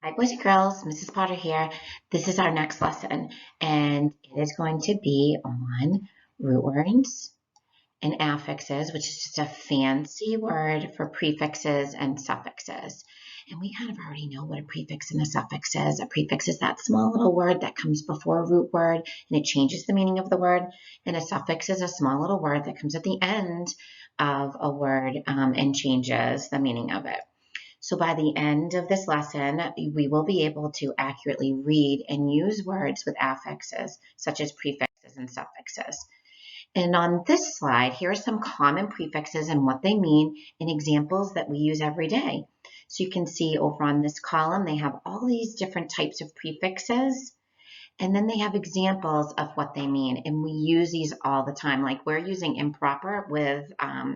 Hi, boys and girls. Mrs. Potter here. This is our next lesson, and it is going to be on root words and affixes, which is just a fancy word for prefixes and suffixes. And we kind of already know what a prefix and a suffix is. A prefix is that small little word that comes before a root word, and it changes the meaning of the word. And a suffix is a small little word that comes at the end of a word and changes the meaning of it. So by the end of this lesson, we will be able to accurately read and use words with affixes, such as prefixes and suffixes. And on this slide, here are some common prefixes and what they mean and examples that we use every day. So you can see over on this column, they have all these different types of prefixes. And then they have examples of what they mean. And we use these all the time. Like we're using improper with,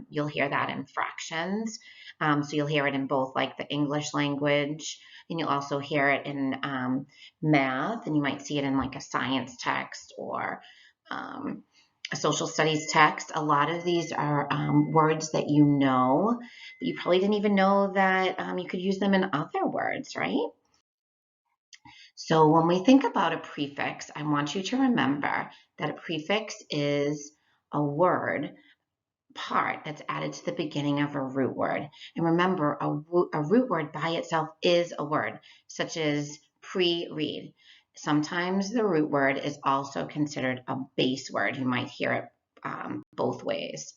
you'll hear that in fractions. So you'll hear it in both like the English language, and you'll also hear it in math, and you might see it in like a science text or a social studies text. A lot of these are words that you know, but you probably didn't even know that you could use them in other words, right? So when we think about a prefix, I want you to remember that a prefix is a word part that's added to the beginning of a root word. And remember, a root word by itself is a word, such as pre-read. Sometimes the root word is also considered a base word. You might hear it both ways.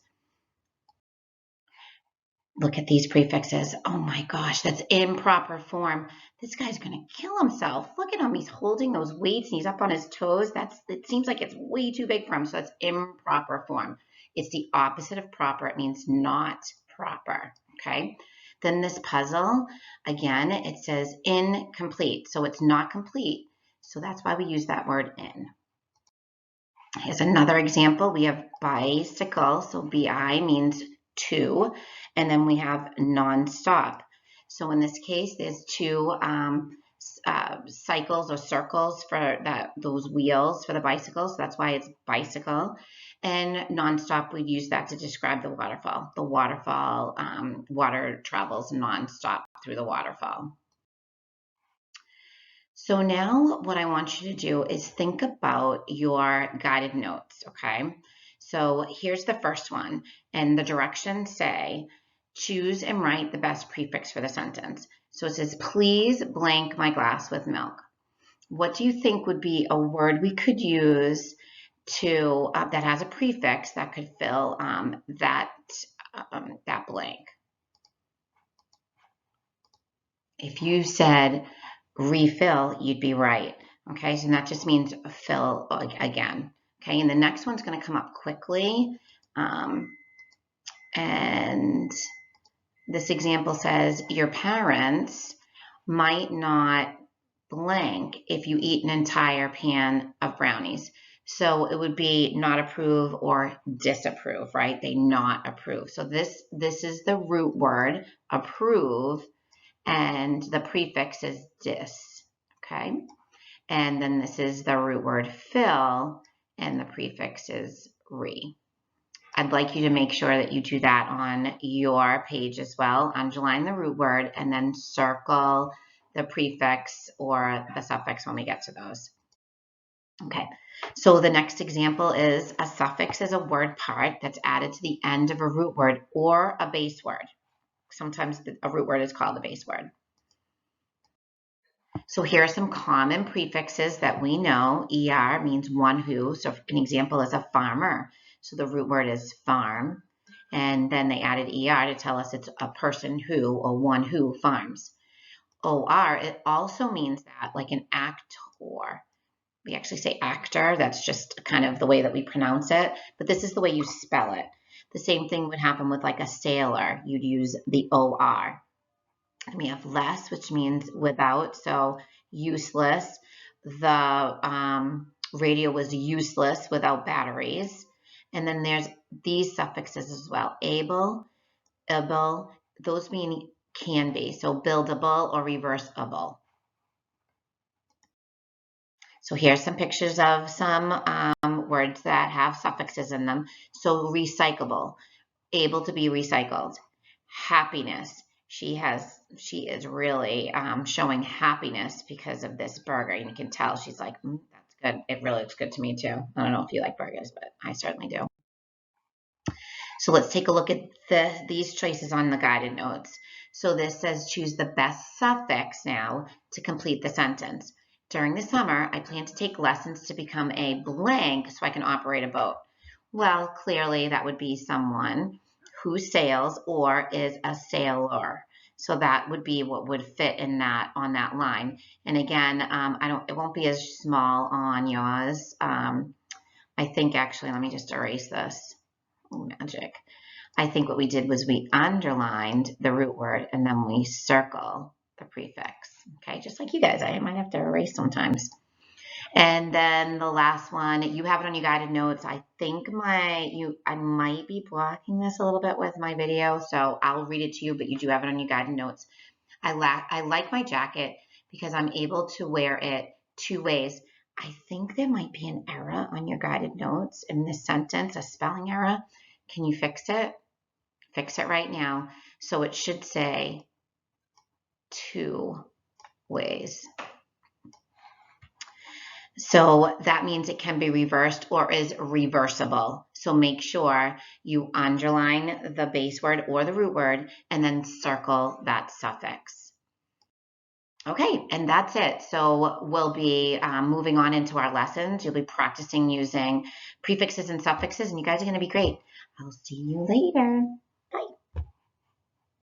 Look at these prefixes. Oh my gosh, that's improper form. This guy's gonna kill himself. Look at him. He's holding those weights and he's up on his toes. It seems like it's way too big for him. So that's improper form. It's the opposite of proper. It means not proper. Okay. Then this puzzle, again, it says incomplete. So it's not complete. So that's why we use that word in. Here's another example. We have bicycle. So bi means two, and then we have nonstop. So in this case, there's two cycles or circles for those wheels for the bicycle. So that's why it's bicycle. And nonstop, we'd use that to describe the waterfall. The waterfall, water travels nonstop through the waterfall. So now what I want you to do is think about your guided notes, okay? So here's the first one, and the directions say, choose and write the best prefix for the sentence. So it says, please blank my glass with milk. What do you think would be a word we could use to that has a prefix that could fill that blank? If you said refill, you'd be right. Okay, so that just means fill again. Okay, and the next one's going to come up quickly. And this example says, your parents might not blank if you eat an entire pan of brownies. So it would be not approve or disapprove, right? They not approve. So this is the root word, approve, and the prefix is dis, okay? And then this is the root word fill, and the prefix is re. I'd like you to make sure that you do that on your page as well. Underline the root word and then circle the prefix or the suffix when we get to those. Okay, so the next example is a suffix is a word part that's added to the end of a root word or a base word. Sometimes a root word is called a base word. So here are some common prefixes that we know. ER means one who. So an example is a farmer. So the root word is farm. And then they added ER to tell us it's a person who or one who farms. OR, it also means that, like an actor. We actually say actor. That's just kind of the way that we pronounce it. But this is the way you spell it. The same thing would happen with like a sailor. You'd use the OR. And we have less, which means without, so useless. The radio was useless without batteries. And then there's these suffixes as well. Able, those mean can be, so buildable or reversible. So here's some pictures of some words that have suffixes in them. So recyclable, able to be recycled. Happiness, she has she is really showing happiness because of this burger. And you can tell she's like, that's good. It really looks good to me too. I don't know if you like burgers, but I certainly do. So let's take a look at these choices on the guided notes. So this says choose the best suffix now to complete the sentence. During the summer, I plan to take lessons to become a blank so I can operate a boat. Well, clearly that would be someone who sails or is a sailor. So that would be what would fit in that on that line. And again, it won't be as small on yours. I think actually, let me just erase this. Oh, magic. I think what we did was we underlined the root word and then we circle the prefix. Okay, just like you guys, I might have to erase sometimes. And then the last one, you have it on your guided notes. I think I might be blocking this a little bit with my video, so I'll read it to you, but you do have it on your guided notes. I like my jacket because I'm able to wear it two ways. I think there might be an error on your guided notes in this sentence, a spelling error. Can you fix it? Fix it right now. So it should say two ways. So that means it can be reversed or is reversible. So make sure you underline the base word or the root word and then circle that suffix. Okay, and that's it. So we'll be moving on into our lessons. You'll be practicing using prefixes and suffixes, and you guys are going to be great. I'll see you later.